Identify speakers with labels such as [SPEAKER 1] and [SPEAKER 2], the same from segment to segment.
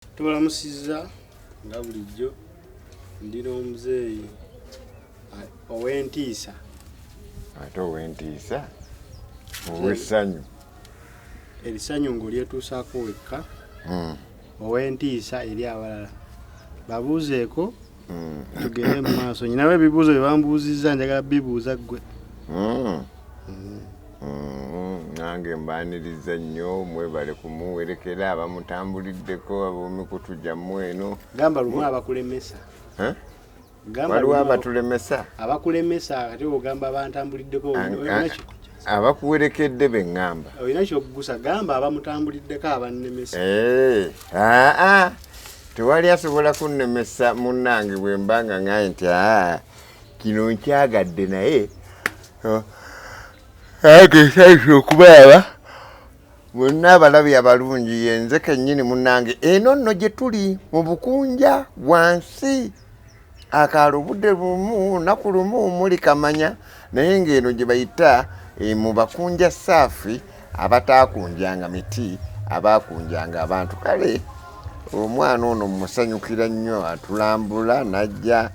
[SPEAKER 1] Tubalamusizza nga bulijjo ndina omuzeeyi ow'entiisa.
[SPEAKER 2] Ate ow'entiisa ow'essanyu
[SPEAKER 1] Erisanyu ng'olyetuusaako wekka. Ow'entiisa eri abalala babuuzeeko tugende mu maaso. Nyinawo ebibuuzo bye bambuuzizza njagala bibuuza ggwe.
[SPEAKER 2] Nange mbaaniriza nnyo mwebale kumuwerekera abamutambuliddeko ab'emikutu gyammwe eno.
[SPEAKER 1] Gamba lumu abakulemesa.
[SPEAKER 2] Waliwo abatulemesa?
[SPEAKER 1] Abakulemesa ate ogamba abantambuliddeko.
[SPEAKER 2] Abakuwerekedde be ŋŋamba.
[SPEAKER 1] Olina ky'okkusa gamba abamutambuliddeko abannemesa.
[SPEAKER 2] Tewali asobola kunnemesa munnange bwe mba nga ŋŋaye nti kino nkyagadde naye agesaisa okubaaba mwenna abalabi abalungi yenze kennyini munnange eno nno gye tuli mu bukunja wansi akaalo budde bumu lunaku lumu muli kamanya naye ng'eno gye bayita mu bakunja saafi abataakunjanga miti abaakunjanga abantu. Kale omwana ono musanyukira nnyo atulambula najja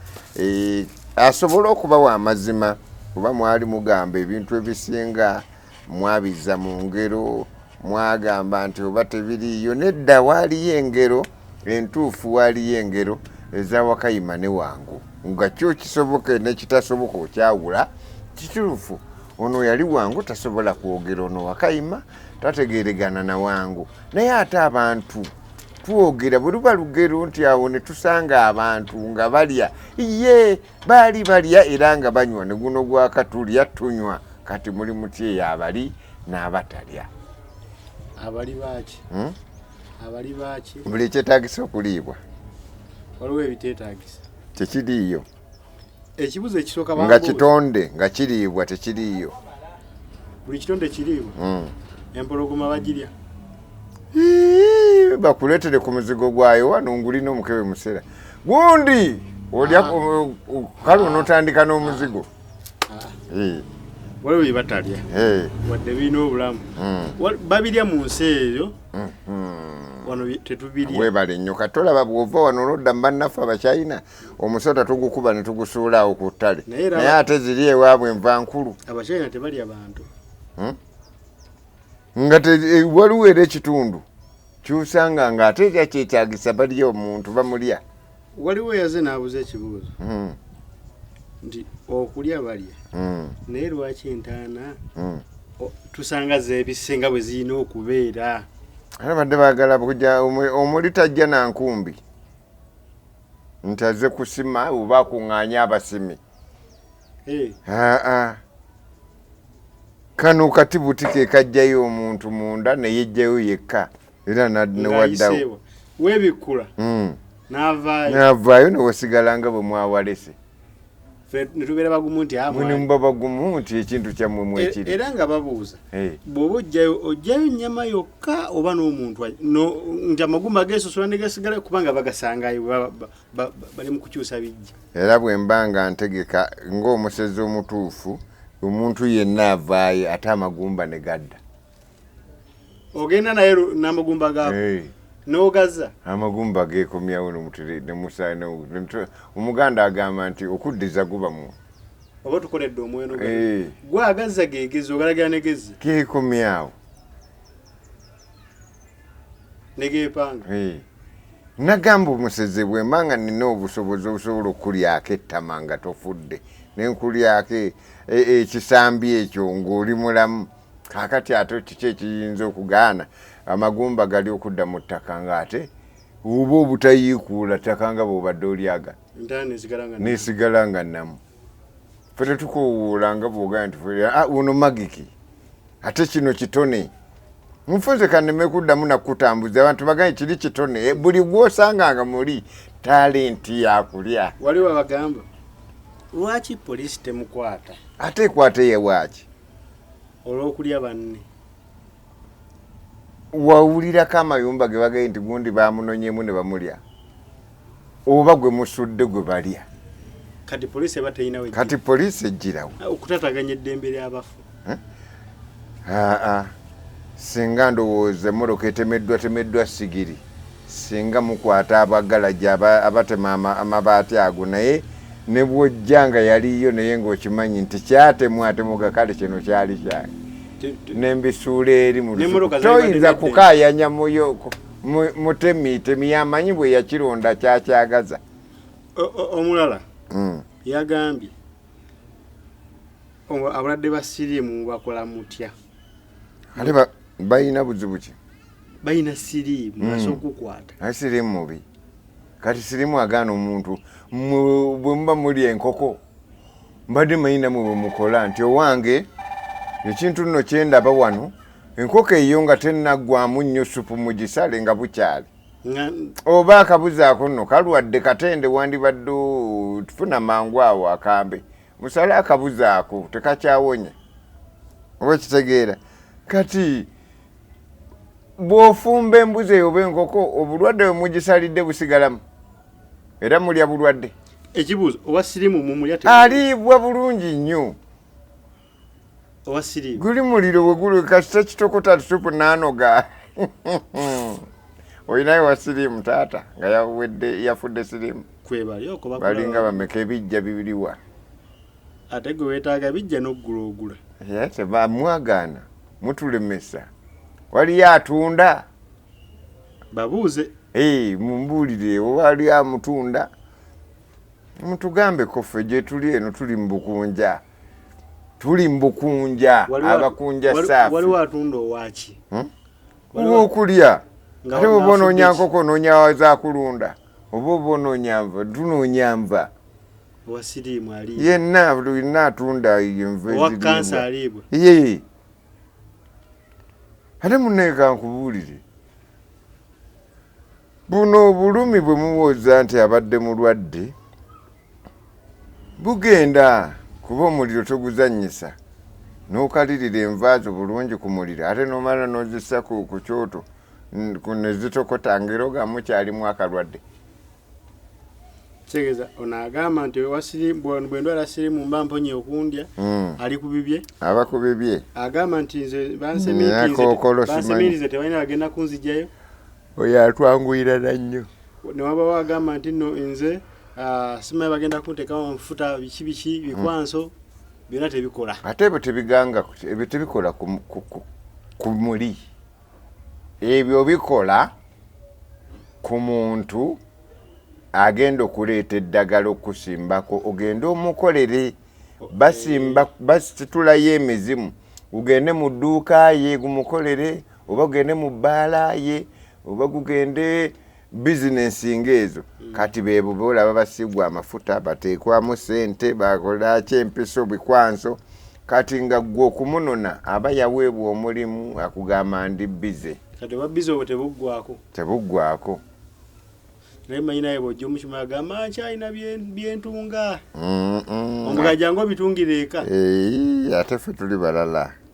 [SPEAKER 2] asobola okubawa amazima kuba mwali mugamba ebintu ebisinga mwabiza mu ngero mwagamba nti oba tebiriiyo nedda waaliyo engero entuufu waaliyo engero eza Wakayima ne Wangu nga kyo kisoboke nekitasoboka okyawula kituufu. Ono yali Wangu tasobola kwogera, ono Wakayima tategeregana na Wangu naye ate abantu twogera bwe luba lugero nti awo ne tusanga abantu nga balya ye baali balya era nga banywa ne guno gwakatulya tunywa kati muli mutyeyo abali n'abatalya.
[SPEAKER 1] Abali baaki? Abali baaki?
[SPEAKER 2] Buli ekyetaagisa okuliibwa
[SPEAKER 1] waliwo ebiteetaagisa
[SPEAKER 2] tekiriiyo.
[SPEAKER 1] Ekibuzo ekisooka
[SPEAKER 2] nga kitonde nga kiriibwa tekiriiyo.
[SPEAKER 1] Buli kitonde kiriibwa. Empologoma bagirya.
[SPEAKER 2] Bakuleetere ku muzigo gwayo wano ngulina omukebe musera gundi olya kale onotandika n'omuzigo.
[SPEAKER 1] Waliwo bye batalya wadde birina obulamu babirya mu nsi eyo wano tetubirya.
[SPEAKER 2] Webale nnyo katolaba bw'ova wano olwodda mu bannaffe Abachina omusota tugukuba ne tugusuulaawo ku ttale naye ate ziri ewaabwe enva nkulu.
[SPEAKER 1] Abachina tebalya bantu
[SPEAKER 2] nga waliwo era ekitundu kyusanga nga ate kyekyetagisa balya omuntu bamulya.
[SPEAKER 1] Waliwo yaze n'abuza ekibuuzo nti okulya balya naye lwaki entaana tusanga zeebisenga bwe zirina okubeera.
[SPEAKER 2] Abadde baagala kujja omuli tajja na nkumbi nti azze kusima oba akuŋŋaanya abasimi. Kano kati butike kajjayo omuntu munda ne yejjayo yekka era newaddawo
[SPEAKER 1] weebikkula
[SPEAKER 2] n'avaayo newasigala nga bwe mwawalese
[SPEAKER 1] netubeera bagumu nti
[SPEAKER 2] muba bagumu nti ekintu kyammwe mwekiri.
[SPEAKER 1] Era nga babuuza bw'oba ojjayo nnyama yokka oba n'omuntu nti amagumba geesosola ne gasigala kubanga bagasangayo bali mu kukyusa bijja.
[SPEAKER 2] Era bwe mba nga ntegeka ng'omusezi omutuufu omuntu yenna avaayo ate amagumba ne gadda.
[SPEAKER 1] Ogenda naye n'amagumba gaako n'ogaza
[SPEAKER 2] amagumba geekomyawo omuganda agamba nti okuddiza guba mu
[SPEAKER 1] oba tukoledde omweno gwe agazza gegezi ogalagira negezi
[SPEAKER 2] geekomyawo
[SPEAKER 1] negeepanga.
[SPEAKER 2] Nagamba omuseze bwe mba nga nina obusobozi obusobola okulyako ettama nga tofudde nenkulyako ekisambi ekyo ng'oli mulamu kakati ate kiki ekiyinza okugaana amagumba gali okudda mu ttaka ng'ate oba obutayiikuula ttaka nga bw'obadde olyaga nesigala nga namu. Ffe tetukoowoola nga bw'ogamba nti uno magiki ate kino kitone nfunze kanneme kuddamu nakutambuza abantu bagambye kiri kitone buli gw'osanganga muli talenti yakulya.
[SPEAKER 1] Waliwo abagamba lwaki poliisi temukwata
[SPEAKER 2] ate ekwata yewaki
[SPEAKER 1] olw'okulya banne.
[SPEAKER 2] Wawulirako amayumba ge bagambye nti gundi bamunonyemu ne bamulya oba gwe musudde gwe balya.
[SPEAKER 1] Kati poliisi eba teyinawo
[SPEAKER 2] kati poliisi ejjirawo
[SPEAKER 1] okutataganya eddembe ly'abafu.
[SPEAKER 2] Singa ndowooza emmoloka temeddwa sigiri singa mukwata abagalaji abatema amabaati ago naye ne bw'ojjanga yaliyo naye ng'okimanyi nti kyatemwa atemuka kale kino kyali kyange n'embisuula eri mu lusuku toyinza kukaayanya muyoko mutemi yamanyi bwe yakironda kyakyagaza.
[SPEAKER 1] Omulala yagambye abaladde ba siriimu bakola mutya
[SPEAKER 2] ate balina buzibu ki
[SPEAKER 1] balina siriimu basooka okukwata
[SPEAKER 2] siriimu mubi kati siriimu agaana omuntu bwe muba muli enkoko mbadde mayina mwe bwe mukola nti owange ekintu nno kyendaba wano enkoko eyo nga tennaggwamu nnyo supu mu gisale nga bukyali oba akabuzaako nno kalwadde katende wandibadde tufuna mangu awo akambe musale akabuzaako tekakyawonya oba kitegeera kati bw'ofumba embuzi eyo oba enkoko obulwadde bwe mugisalidde busigalamu era mulya bulwadde.
[SPEAKER 1] Ekibuuzo owa siriimu mumulya
[SPEAKER 2] aliibwa bulungi nnyo
[SPEAKER 1] owa siriimu
[SPEAKER 2] guli muliro bwe guli kasita kitokota supu n'anoga olinayo wa siriimu taata nga yafudde siriimu balinga bameka ebijja bibiriwa
[SPEAKER 1] ate gwe weetaaga bijja n'oggulaogula
[SPEAKER 2] tebamwagaana mutulemesa waliyo atunda
[SPEAKER 1] babuuze
[SPEAKER 2] mumbuulire oba ali amutunda mutugambe koffe gye tuli eno tuli mu bukunja abakunja saafi
[SPEAKER 1] waliwo atunda owaki
[SPEAKER 2] okulya ate oba onoonya nkoko onoonya za kulunda oba oba onoonya nva tunoonya nva
[SPEAKER 1] owa siriimu aliibwa
[SPEAKER 2] yenna tulina atunda enva
[SPEAKER 1] owa kansa aliibwa
[SPEAKER 2] ate munneeka nkubuulire buno obulumi bwe mubuuza nti abadde mulwadde bugenda kuba omuliro toguzannyisa n'okalirira enva zo bulungi ku muliro ate n'omala n'ozissa ku kyoto ne zitokota ng'erogamu kyalimu akalwadde.
[SPEAKER 1] Kitegeeza ono agamba nti bwe ndwala siriimu mba mponye okundya ali ku bibye
[SPEAKER 2] aba ku bibye
[SPEAKER 1] agamba nti nze bansemirize tebalina bagenda kunzijjayo
[SPEAKER 2] oyo atwanguyira nannyo ne
[SPEAKER 1] wabawo agamba nti nno nze simanyi bagenda kunteekamu amafuta biki bikwanso byonna tebikola
[SPEAKER 2] ate ebyo tebikola ku muli ebyo bikola ku muntu agenda okuleeta eddagala okusimbako ogende omukolere basitulayo emizimu ugende mu dduuka ye gumukolere oba ugende mu bbaala ye oba gugende bizinensi ng'ezo kati beebo boolaba basigwa amafuta bateekwamu sente bakolaki empiso bikwanso kati nga gwe okumunona aba yaweebwa omulimu akugamba ndi bize
[SPEAKER 1] kati oba bize obwo
[SPEAKER 2] tebuggwako
[SPEAKER 1] naye manyi naye bw'ojja omukimu agamba nkyalina byentunga omugajangu obitungire eka
[SPEAKER 2] ate ffe tuli balala